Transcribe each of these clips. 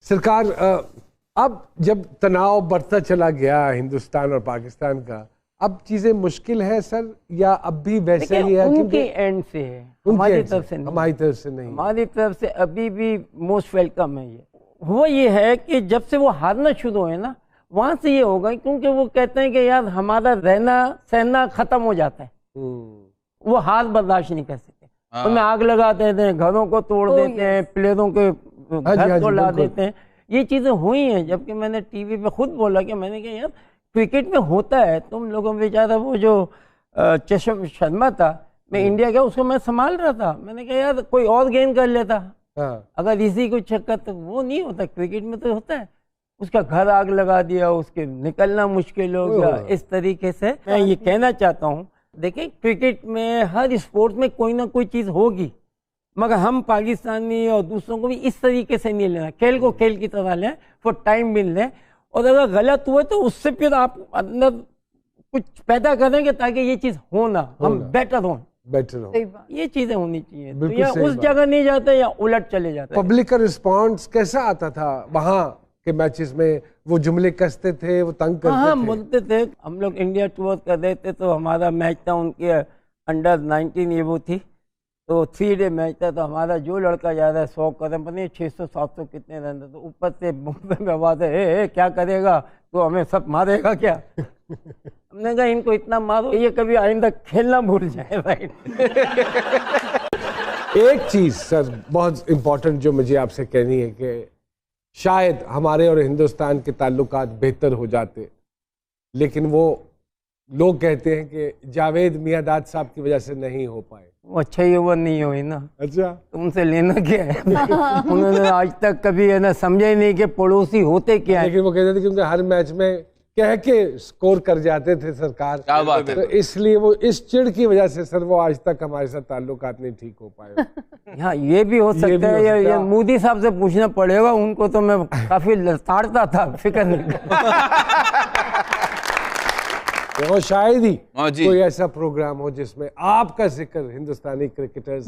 सरकार अब जब तनाव बढ़ता चला गया हिंदुस्तान और पाकिस्तान का, अब चीजें मुश्किल है सर या अब भी वैसे ही है? उनके एंड से है, हमारी तरफ से नहीं। हमारी तरफ से नहीं, हमारी तरफ से अभी भी मोस्ट वेलकम है। ये वो ये है कि जब से वो हारना शुरू हुए ना, वहां से ये होगा, क्योंकि वो कहते हैं कि यार हमारा रहना सहना खत्म हो जाता है। वो हार बर्दाश्त नहीं कर सकते, उनमें आग लगा देते हैं, घरों को तोड़ देते हैं, प्लेयरों के घर को ला देते हैं। ये चीजें हुई हैं। जबकि मैंने टीवी पे खुद बोला कि मैंने कहा यार क्रिकेट में होता है, तुम लोगों में बेचारा वो जो चशम शर्मा था, मैं इंडिया गया उसको मैं संभाल रहा था, मैंने कहा यार कोई और गेम कर लेता। अगर इसी को चक्कर, तो वो नहीं होता। क्रिकेट में तो होता है, उसका घर आग लगा दिया, उसके निकलना मुश्किल हो गया। इस तरीके से मैं ये कहना चाहता हूँ, देखिए क्रिकेट में हर स्पोर्ट में कोई ना कोई चीज होगी, मगर हम पाकिस्तानी और दूसरों को भी इस तरीके से नहीं लेना। खेल को खेल की तरह लें, फॉर टाइम मिल लें, और अगर गलत हुए तो उससे फिर आप अंदर कुछ पैदा करेंगे ताकि ये चीज हो ना, हम बेटर हो। ये चीजें होनी चाहिए। तो या उस जगह नहीं जाते या उलट चले जाते। पब्लिक का रिस्पॉन्स कैसा आता था वहाँ के मैचेस में? वो जुमले कसते थे, वो तंग करते थे? बोलते थे। हम लोग इंडिया टूर कर रहे थे, तो हमारा मैच था उनके अंडर 19 ये वो थी, तो 3 डे मैच था। तो हमारा जो लड़का जा रहा है 100 कदम पर नहीं, 600-700 कितने रन, तो ऊपर से मुंबई में आवाज है, क्या करेगा तो हमें सब मारेगा क्या? हमने कहा इनको इतना मारो ये कभी आइंदा खेलना भूल जाए। राइट। एक चीज सर बहुत इम्पोर्टेंट जो मुझे आपसे कहनी है कि शायद हमारे और हिंदुस्तान के ताल्लुकात बेहतर हो जाते, लेकिन वो लोग कहते हैं कि जावेद मियांदाद साहब की वजह से नहीं हो पाए। वो अच्छा ही वो नहीं हुई ना। अच्छा, तुमसे लेना क्या है? उन्होंने आज तक कभी है ना समझा ही नहीं कि पड़ोसी होते क्या है। लेकिन वो कहते थे क्योंकि हर मैच में कह के स्कोर कर जाते थे सरकार। क्या बात है? तो इसलिए वो इस चिढ़ की वजह से सर वो आज तक हमारे साथ ताल्लुकात नहीं ठीक हो पाए। हाँ, ये भी हो सकता है। ये मोदी साहब से पूछना पड़ेगा, उनको तो मैं काफी लताड़ता था, फिक्र नहीं। वो शायद ही कोई ऐसा प्रोग्राम हो जिसमें आपका जिक्र हिंदुस्तानी क्रिकेटर्स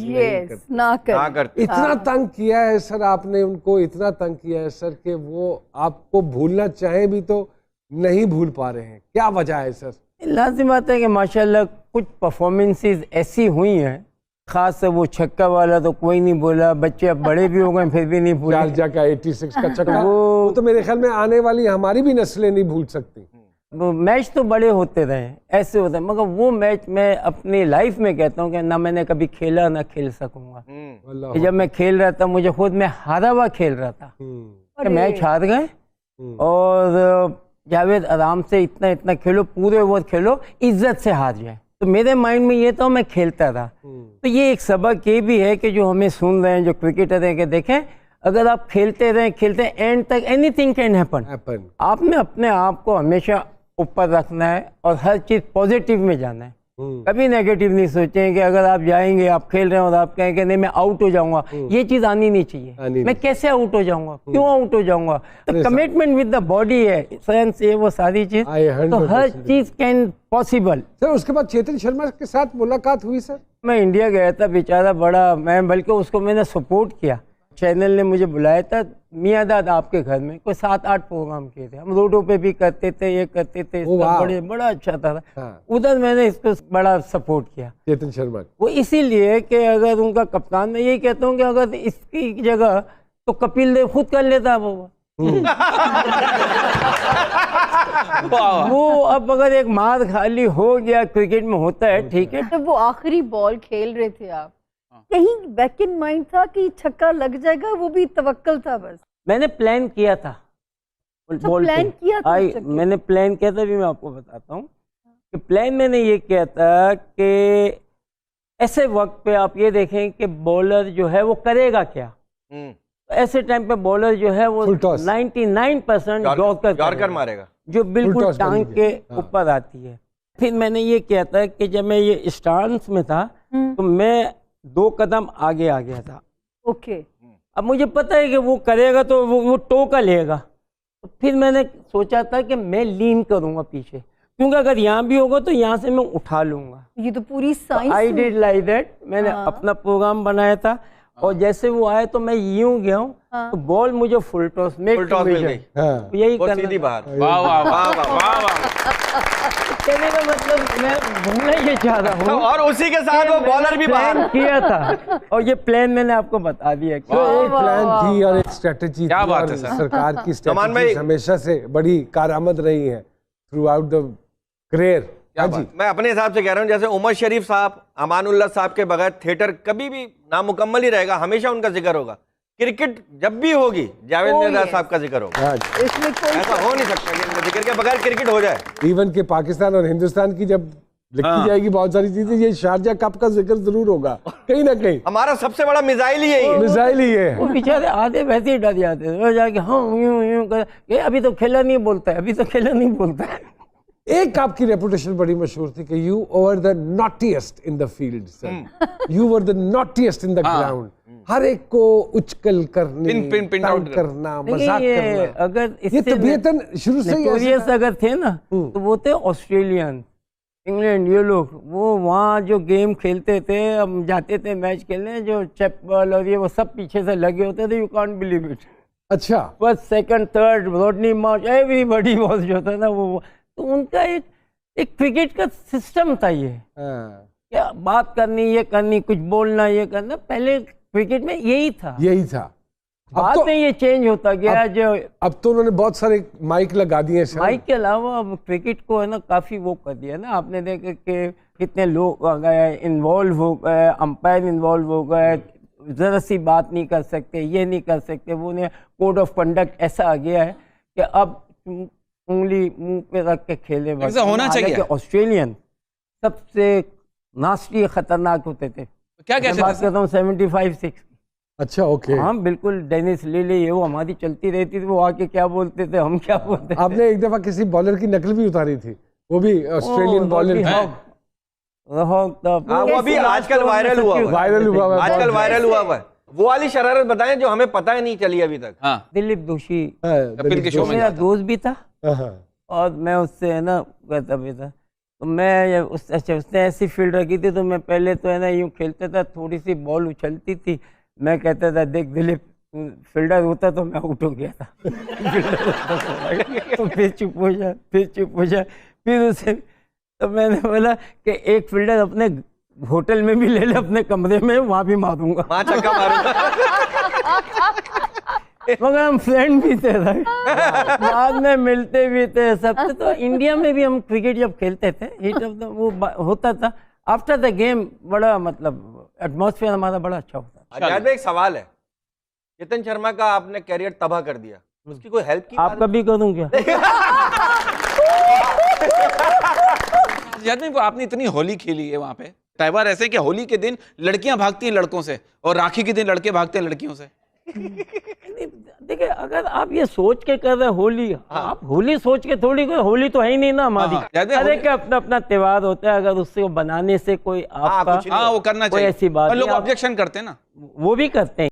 ना करते। इतना तंग किया है सर आपने उनको, इतना तंग किया है सर कि वो आपको भूलना चाहे भी तो नहीं भूल पा रहे हैं। क्या वजह है सर? लाजिम बात है कि माशाल्लाह कुछ परफॉर्मेंसेस ऐसी हुई हैं, खास से वो छक्का वाला तो कोई नहीं बोला, बच्चे अब बड़े भी हो गए फिर भी नहीं भूले। शारजा का 86 का छक्का, वो तो मेरे ख्याल में आने वाली हमारी भी नस्लें नहीं भूल सकती। वो मैच तो बड़े होते रहे, ऐसे होते हैं, मगर वो मैच मैं अपनी लाइफ में कहता हूँ कि ना मैंने कभी खेला ना खेल सकूंगा। जब मैं खेल रहा था, मुझे खुद मैं हारा हुआ खेल रहा था, मैच हार गए और जावेद आराम से इतना इतना खेलो, पूरे ओवर खेलो, इज्जत से हार जाए। तो मेरे माइंड में ये था, मैं खेलता था। तो ये एक सबक ये भी है कि जो हमें सुन रहे हैं, जो क्रिकेटर हैं, कि देखें अगर आप खेलते रहें एंड तक एनीथिंग कैन हैपन। आपने अपने आप को हमेशा ऊपर रखना है और हर चीज पॉजिटिव में जाना है। कभी नेगेटिव नहीं सोचें कि अगर आप जाएंगे, आप खेल रहे हैं और आप कहें कि नहीं मैं आउट हो जाऊंगा, ये चीज आनी नहीं चाहिए। मैं कैसे आउट हो जाऊंगा, क्यों आउट हो जाऊंगा? तो कमिटमेंट विद द बॉडी है, सेंस ये वो सारी चीज, तो हर चीज कैन पॉसिबल। सर उसके बाद चेतन शर्मा के साथ मुलाकात हुई सर? मैं इंडिया गया था, बेचारा बड़ा, मैं बल्कि उसको मैंने सपोर्ट किया। चैनल ने मुझे बुलाया था, मियांदाद आपके घर में कोई 7-8 प्रोग्राम किए थे, हम रोडों पे भी करते थे, ये करते थे, बड़ा अच्छा था। उधर मैंने इसको बड़ा सपोर्ट किया, चेतन शर्मा। वो इसीलिए कि अगर उनका कप्तान, मैं यही कहता हूँ कि अगर इसकी जगह तो कपिल देव खुद कर लेता वो। वो अब अगर एक मार खाली हो गया, क्रिकेट में होता है, ठीक है। जब वो आखिरी बॉल खेल रहे थे, आप कहीं बैक इन माइंड था कि छक्का लग जाएगा? वो भी तवक्कल था बस? मैंने प्लान किया था, प्लान किया था? मैंने प्लान किया था भी, मैं आपको बताता हूँ कि प्लान मैंने ये किया था कि ऐसे वक्त पे आप ये देखें कि बॉलर जो है वो करेगा क्या। ऐसे टाइम पे बॉलर जो है वो 99% यॉर्कर मारेगा, जो बिल्कुल टांग के ऊपर आती है। फिर मैंने ये किया था कि जब मैं ये स्टांस में था तो मैं 2 कदम आगे आ गया था। ओके। अब मुझे पता है कि वो करेगा तो वो टोका लेगा, तो फिर मैंने सोचा था कि मैं लीन करूंगा पीछे, क्योंकि अगर यहाँ भी होगा तो यहाँ से मैं उठा लूंगा। ये तो पूरी science. I did like that. मैंने अपना प्रोग्राम बनाया था और जैसे वो आए तो मैं यूं गया हूँ, तो बॉल मुझे फुल टॉस मिल गई। यही वो करना सीधी था। बाहर। वाह वाह वाह वाह वाह वाह। कहने का मतलब मैं बोलना ये चाह रहा हूँ और उसी के साथ वो बॉलर भी बाहर प्लान किया था, और ये प्लान मैंने आपको बता दिया। तो एक प्लान थी और एक स्ट्रेटेजी क्या थी, बात और है सर। सरकार की अमान भाई- स्ट्रेटेजी हमेशा से बड़ी कारआमद रही है थ्रू आउट द करियर। हाँ जी, मैं अपने हिसाब से कह रहा हूँ, जैसे उमर शरीफ साहब, अमानुल्लाह साहब के बगैर थिएटर कभी भी नामुकम्मल ही रहेगा, हमेशा उनका जिक्र होगा। क्रिकेट जब भी होगी जावेद मिर्जा साहब का जिक्र होगा। हाँ जी। इसमें कोई ऐसा हो नहीं सकता कि इनके जिक्र के बगैर क्रिकेट हो जाए। इवन के पाकिस्तान और हिंदुस्तान की जब लिखी जाएगी बहुत सारी चीजें, ये शारजा कप का जिक्र जरूर होगा कहीं ना कहीं। हमारा सबसे बड़ा मिसाइल ही यही है। मिसाइल ही है। वो बेचारे आधे वैसे ही डर जाते थे, वो जाके हाँ यूं यूं कर, ये अभी तो खेला नहीं बोलता है, अभी तो खेला नहीं बोलता है। एक आपकी रेपुटेशन बड़ी मशहूर थी कि you over the naughtiest in the field sir, you were the naughtiest in the ground. हर एक को उचकल करने, पिन तंग आउट करना, मजाक ये करना, अगर ये तबीयतन शुरू से ही ऐसा नोटोरियस अगर थे ना, तो वो थे ऑस्ट्रेलियन, इंग्लैंड, ये लोग। वो वहाँ जो गेम खेलते थे, हम जाते थे मैच खेलने, जो चैपल और ये वो सब पीछे से लगे होते थे, यू कांट बिलीव इट। अच्छा, first second third रोडनी March everybody was जो था ना वो तो उनका एक क्रिकेट का सिस्टम था ये। हाँ, क्या बात करनी, ये करनी, कुछ बोलना, ये करना, पहले क्रिकेट में यही था। यही था। अब बाद तो में ये चेंज होता गया। जो अब तो उन्होंने बहुत सारे माइक लगा दिए हैं। माइक के अलावा अब क्रिकेट को है ना काफी वो कर दिया ना, आपने देखा कि कितने लोग आ गए, इन्वॉल्व हो गए, अंपायर इन्वॉल्व हो गए, जरा सी बात नहीं कर सकते, ये नहीं कर सकते, वो ने कोड ऑफ कंडक्ट ऐसा आ गया है कि अब उंगली मुंह पे रख के खेले। ऐसा होना चाहिए। ऑस्ट्रेलियन सबसे नास्टी खतरनाक होते थे। क्या मैं कहते बात थे? करता हूँ 75-6। अच्छा, ओके। हाँ बिल्कुल, डेनिस लिली ये वो हमारी चलती रहती थी, वो आके क्या बोलते थे, हम क्या बोलते थे। आपने एक दफा किसी बॉलर की नकल भी उतारी थी, वो भी ऑस्ट्रेलियन बॉलर। हाँ, वो अभी आजकल वायरल हुआ हुआ है। वायरल हुआ हुआ है। आजकल वायरल हुआ हुआ है। वो वाली शरारत बताएं जो हमें पता ही नहीं चली अभी तक। हाँ, दिलीप दोषी हाँ, कपिल के शो में मेरा दोस्त भी था, हाँ, और मैं उससे है ना कहता भी था। तो मैं उसने ऐसी फील्ड रखी थी, तो मैं पहले तो है ना यूँ खेलता था, थोड़ी सी बॉल उछलती थी, मैं कहता था देख दिलीप फील्डर होता तो मैं आउट हो गया था। तो फिर चुप हो जा, फिर चुप हो जा, फिर उसे तो मैंने बोला कि एक फील्डर अपने होटल में भी ले ले, अपने कमरे में, वहाँ भी मारूंगा। वहां छक्का मारूंगा। मगर हम फ्रेंड भी थे भाई, बाद में मिलते भी थे सब थे। तो इंडिया में भी हम क्रिकेट जब खेलते थे, हिट ऑफ द वो होता था आफ्टर द गेम, बड़ा मतलब एटमॉस्फेयर हमारा बड़ा अच्छा होता था। आजाद भाई, एक सवाल है, चेतन शर्मा का आपने कैरियर तबाह कर दिया, उसकी कोई हेल्प की? आप कभी करूँ क्या? याद नहीं, आपने इतनी होली खेली है वहां पे। त्योहार ऐसे कि होली के दिन लड़कियां भागती हैं लड़कों से, और राखी के दिन लड़के भागते हैं लड़कियों से। देखिए, अगर आप ये सोच के कर रहे होली, आप होली सोच के थोड़ी, कोई होली तो है ही नहीं ना हमारी। अरे क्या अपना अपना त्योहार होता है, अगर उससे बनाने से कोई आपका कुछ नहीं हाँ, वो करना कोई चाहिए। ऐसी बात और लोग नहीं, आप- ऑब्जेक्शन करते हैं ना। वो भी करते हैं।